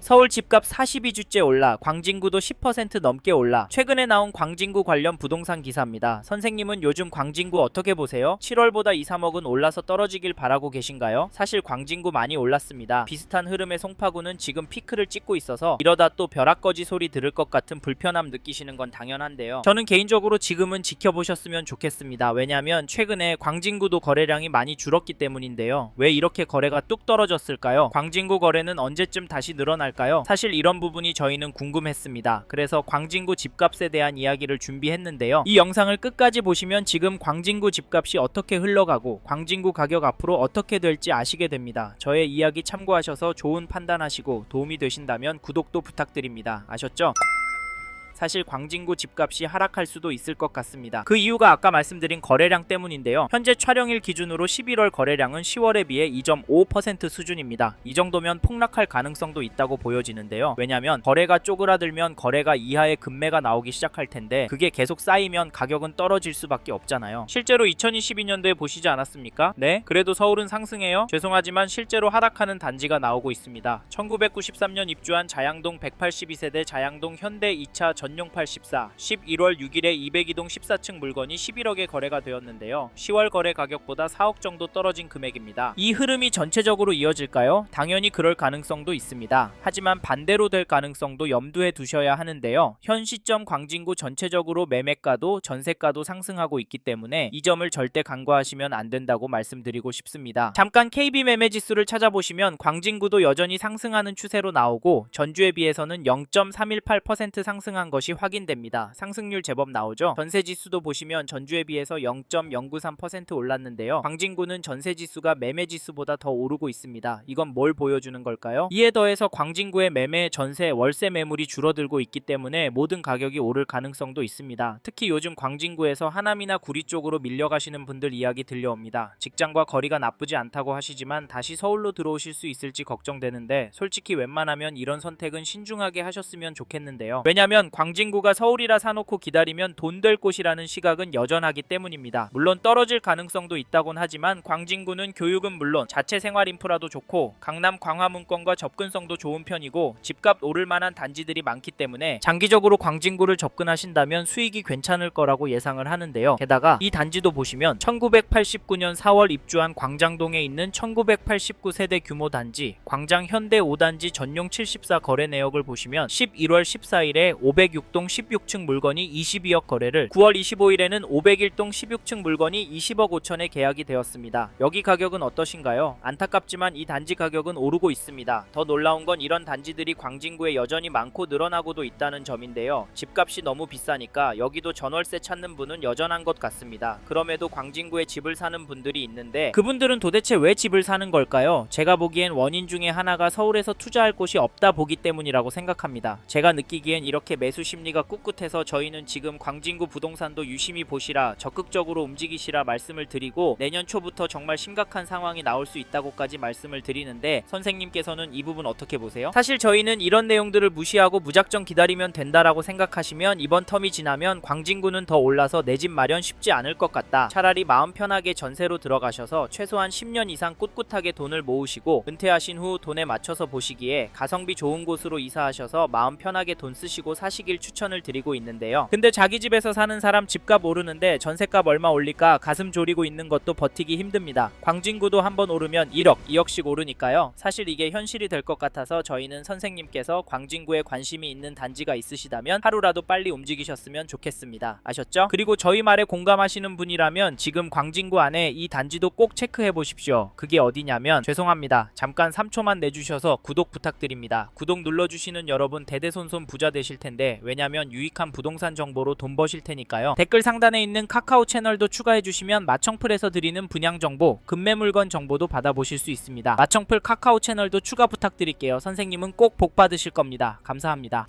서울 집값 42주째 올라 광진구도 10% 넘게 올라. 최근에 나온 광진구 관련 부동산 기사입니다. 선생님은 요즘 광진구 어떻게 보세요? 7월보다 2, 3억은 올라서 떨어지길 바라고 계신가요? 사실 광진구 많이 올랐습니다. 비슷한 흐름의 송파구는 지금 피크를 찍고 있어서 이러다 또 벼락거지 소리 들을 것 같은 불편함 느끼시는 건 당연한데요. 저는 개인적으로 지금은 지켜보셨으면 좋겠습니다. 왜냐하면 최근에 광진구도 거래량이 많이 줄었기 때문인데요. 왜 이렇게 거래가 뚝 떨어졌을까요? 광진구 거래는 언제쯤 다시 늘어날까요? 사실 이런 부분이 저희는 궁금했습니다. 그래서 광진구 집값에 대한 이야기를 준비했는데요. 이 영상을 끝까지 보시면 지금 광진구 집값이 어떻게 흘러가고 광진구 가격 앞으로 어떻게 될지 아시게 됩니다. 저의 이야기 참고하셔서 좋은 판단하시고 도움이 되신다면 구독도 부탁드립니다. 아셨죠? 사실 광진구 집값이 하락할 수도 있을 것 같습니다. 그 이유가 아까 말씀드린 거래량 때문인데요. 현재 촬영일 기준으로 11월 거래량은 10월에 비해 2.5% 수준입니다. 이 정도면 폭락할 가능성도 있다고 보여지는데요. 왜냐면 거래가 쪼그라들면 거래가 이하의 급매가 나오기 시작할 텐데 그게 계속 쌓이면 가격은 떨어질 수밖에 없잖아요. 실제로 2022년도에 보시지 않았습니까? 네? 그래도 서울은 상승해요? 죄송하지만 실제로 하락하는 단지가 나오고 있습니다. 1993년 입주한 자양동 182세대 자양동 현대 2차 전용 84 11월 6일에 202동 14층 물건이 11억에 거래가 되었는데요. 10월 거래 가격보다 4억 정도 떨어진 금액입니다. 이 흐름이 전체적으로 이어질까요? 당연히 그럴 가능성도 있습니다. 하지만 반대로 될 가능성도 염두에 두셔야 하는데요. 현 시점 광진구 전체적으로 매매가도 전세가도 상승하고 있기 때문에 이 점을 절대 간과하시면 안 된다고 말씀드리고 싶습니다. 잠깐 KB 매매 지수를 찾아보시면 광진구도 여전히 상승하는 추세로 나오고 전주에 비해서는 0.318% 상승한 것이 확인됩니다. 상승률 제법 나오죠. 전세지수도 보시면 전주에 비해서 0.093% 올랐는데요. 광진구는 전세지수가 매매지수보다 더 오르고 있습니다. 이건 뭘 보여주는 걸까요? 이에 더해서 광진구의 매매, 전세, 월세 매물이 줄어들고 있기 때문에 모든 가격이 오를 가능성도 있습니다. 특히 요즘 광진구에서 하남이나 구리 쪽으로 밀려가시는 분들 이야기 들려옵니다. 직장과 거리가 나쁘지 않다고 하시지만 다시 서울로 들어오실 수 있을지 걱정되는데 솔직히 웬만하면 이런 선택은 신중하게 하셨으면 좋겠는데요. 왜냐면 광진구가 서울이라 사놓고 기다리면 돈 될 곳이라는 시각은 여전하기 때문입니다. 물론 떨어질 가능성도 있다곤 하지만 광진구는 교육은 물론 자체 생활 인프라도 좋고 강남 광화문권과 접근성도 좋은 편이고 집값 오를 만한 단지들이 많기 때문에 장기적으로 광진구를 접근하신다면 수익이 괜찮을 거라고 예상을 하는데요. 게다가 이 단지도 보시면 1989년 4월 입주한 광장동에 있는 1989세대 규모 단지 광장 현대 5단지 전용 74 거래 내역을 보시면 11월 14일에 506동 16층 물건이 22억 거래를 9월 25일에는 501동 16층 물건이 20억 5천에 계약이 되었습니다. 여기 가격은 어떠신가요? 안타깝지만 이 단지 가격은 오르고 있습니다. 더 놀라운 건 이런 단지들이 광진구에 여전히 많고 늘어나고도 있다는 점인데요. 집값이 너무 비싸니까 여기도 전월세 찾는 분은 여전한 것 같습니다. 그럼에도 광진구에 집을 사는 분들이 있는데 그분들은 도대체 왜 집을 사는 걸까요? 제가 보기엔 원인 중에 하나가 서울에서 투자할 곳이 없다 보기 때문이라고 생각합니다. 제가 느끼기엔 이렇게 매수 심리가 꿋꿋해서 저희는 지금 광진구 부동산도 유심히 보시라, 적극적으로 움직이시라 말씀을 드리고 내년 초부터 정말 심각한 상황이 나올 수 있다고까지 말씀을 드리는데 선생님께서는 이 부분 어떻게 보세요? 사실 저희는 이런 내용들을 무시하고 무작정 기다리면 된다라고 생각하시면 이번 텀이 지나면 광진구는 더 올라서 내 집 마련 쉽지 않을 것 같다. 차라리 마음 편하게 전세로 들어가셔서 최소한 10년 이상 꿋꿋하게 돈을 모으시고 은퇴하신 후 돈에 맞춰서 보시기에 가성비 좋은 곳으로 이사하셔서 마음 편하게 돈 쓰시고 사시길 추천을 드리고 있는데요. 근데 자기 집에서 사는 사람 집값 오르는데 전세값 얼마 올릴까 가슴 졸이고 있는 것도 버티기 힘듭니다. 광진구도 한번 오르면 1억, 2억씩 오르니까요. 사실 이게 현실이 될 것 같아서 저희는 선생님께서 광진구에 관심이 있는 단지가 있으시다면 하루라도 빨리 움직이셨으면 좋겠습니다. 아셨죠? 그리고 저희 말에 공감하시는 분이라면 지금 광진구 안에 이 단지도 꼭 체크해 보십시오. 그게 어디냐면 죄송합니다. 잠깐 3초만 내주셔서 구독 부탁드립니다. 구독 눌러주시는 여러분 대대손손 부자 되실 텐데 왜냐면 유익한 부동산 정보로 돈 버실 테니까요. 댓글 상단에 있는 카카오 채널도 추가해 주시면 마청풀에서 드리는 분양 정보, 급매 물건 정보도 받아보실 수 있습니다. 마청풀 카카오 채널도 추가 부탁드릴게요. 선생님은 꼭 복 받으실 겁니다. 감사합니다.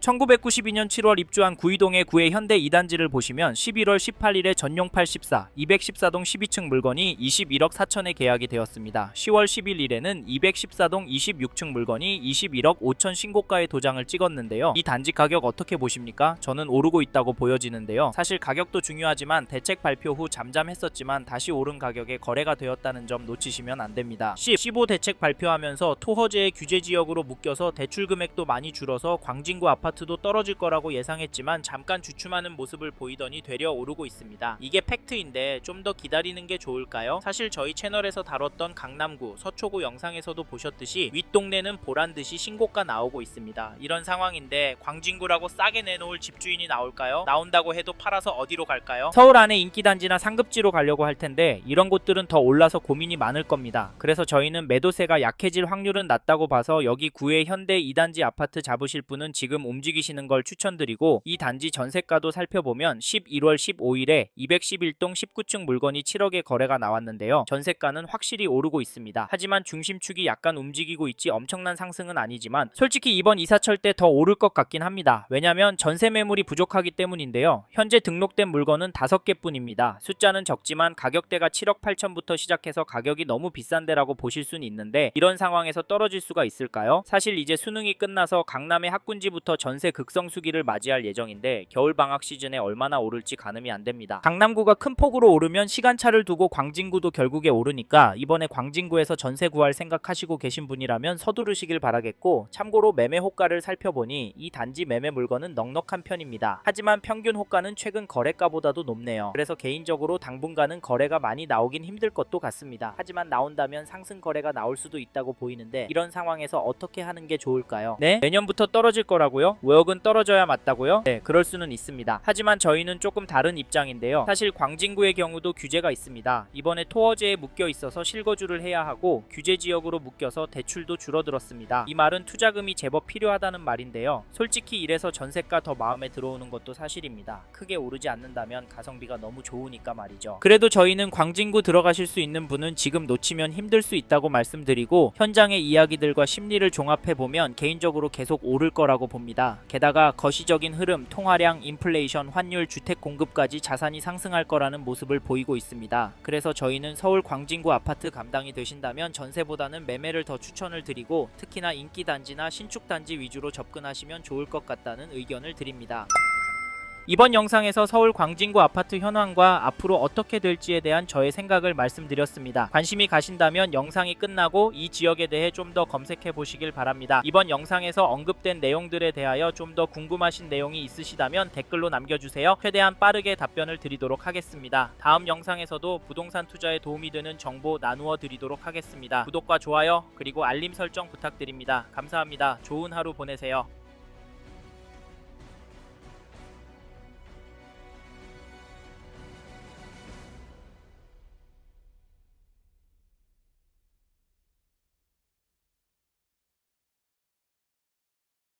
1992년 7월 입주한 구이동의 구의 현대 2단지를 보시면 11월 18일에 전용팔 14, 214동 12층 물건이 21억 4천에 계약이 되었습니다. 10월 11일에는 214동 26층 물건이 21억 5천 신고가의 도장을 찍었는데요. 이 단지 가격 어떻게 보십니까? 저는 오르고 있다고 보여지는데요. 사실 가격도 중요하지만 대책 발표 후 잠잠했었지만 다시 오른 가격에 거래가 되었다는 점 놓치시면 안 됩니다. 15 대책 발표하면서 토허제의 규제 지역으로 묶여서 대출 금액도 많이 줄어서 광진구 아파트도 떨어질 거라고 예상했지만 잠깐 주춤하는 모습을 보이더니 되려 오르고 있습니다. 이게 팩트인데 좀 더 기다리는 게 좋을까요? 사실 저희 채널에서 다뤘던 강남구, 서초구 영상에서도 보셨듯이 윗동네는 보란듯이 신고가 나오고 있습니다. 이런 상황인데 광진구라고 싸게 내놓을 집주인이 나올까요? 나온다고 해도 팔아서 어디로 갈까요? 서울 안에 인기단지나 상급지로 가려고 할 텐데 이런 곳들은 더 올라서 고민이 많을 겁니다. 그래서 저희는 매도세가 약해질 확률은 낮다고 봐서 여기 구의 현대 2단지 아파트 잡으실 분은 지금 움직이시는 걸 추천드리고, 이 단지 전세가도 살펴보면 11월 15일에 211동 19층 물건이 7억에 거래가 나왔는데요. 전세가는 확실히 오르고 있습니다. 하지만 중심축이 약간 움직이고 있지 엄청난 상승은 아니지만 솔직히 이번 이사철 때 더 오를 것 같긴 합니다. 왜냐면 전세 매물이 부족하기 때문인데요. 현재 등록된 물건은 5개 뿐입니다. 숫자는 적지만 가격대가 7억 8천부터 시작해서 가격이 너무 비싼데라고 보실 수는 있는데 이런 상황에서 떨어질 수가 있을까요? 사실 이제 수능이 끝나서 강남의 학군지부터 전세 극성수기를 맞이할 예정인데 겨울 방학 시즌에 얼마나 오를지 가늠이 안 됩니다. 강남구가 큰 폭으로 오르면 시간차를 두고 광진구도 결국에 오르니까 이번에 광진구에서 전세 구할 생각하시고 계신 분이라면 서두르시길 바라겠고, 참고로 매매 호가를 살펴보니 이 단지 매매 물건은 넉넉한 편입니다. 하지만 평균 호가는 최근 거래가보다도 높네요. 그래서 개인적으로 당분간은 거래가 많이 나오긴 힘들 것도 같습니다. 하지만 나온다면 상승 거래가 나올 수도 있다고 보이는데 이런 상황에서 어떻게 하는 게 좋을까요? 네? 내년부터 떨어질 거라고요? 5억은 떨어져야 맞다고요? 네, 그럴 수는 있습니다. 하지만 저희는 조금 다른 입장인데요. 사실 광진구의 경우도 규제가 있습니다. 이번에 토어제에 묶여 있어서 실거주를 해야 하고 규제 지역으로 묶여서 대출도 줄어들었습니다. 이 말은 투자금이 제법 필요하다는 말인데요. 솔직히 이래서 전세가 더 마음에 들어오는 것도 사실입니다. 크게 오르지 않는다면 가성비가 너무 좋으니까 말이죠. 그래도 저희는 광진구 들어가실 수 있는 분은 지금 놓치면 힘들 수 있다고 말씀드리고, 현장의 이야기들과 심리를 종합해보면 개인적으로 계속 오를 거라고 봅니다. 게다가 거시적인 흐름, 통화량, 인플레이션, 환율, 주택 공급까지 자산이 상승할 거라는 모습을 보이고 있습니다. 그래서 저희는 서울 광진구 아파트 감당이 되신다면 전세보다는 매매를 더 추천을 드리고, 특히나 인기단지나 신축단지 위주로 접근하시면 좋을 것 같다는 의견을 드립니다. 이번 영상에서 서울 광진구 아파트 현황과 앞으로 어떻게 될지에 대한 저의 생각을 말씀드렸습니다. 관심이 가신다면 영상이 끝나고 이 지역에 대해 좀 더 검색해 보시길 바랍니다. 이번 영상에서 언급된 내용들에 대하여 좀 더 궁금하신 내용이 있으시다면 댓글로 남겨주세요. 최대한 빠르게 답변을 드리도록 하겠습니다. 다음 영상에서도 부동산 투자에 도움이 되는 정보 나누어 드리도록 하겠습니다. 구독과 좋아요 그리고 알림 설정 부탁드립니다. 감사합니다. 좋은 하루 보내세요.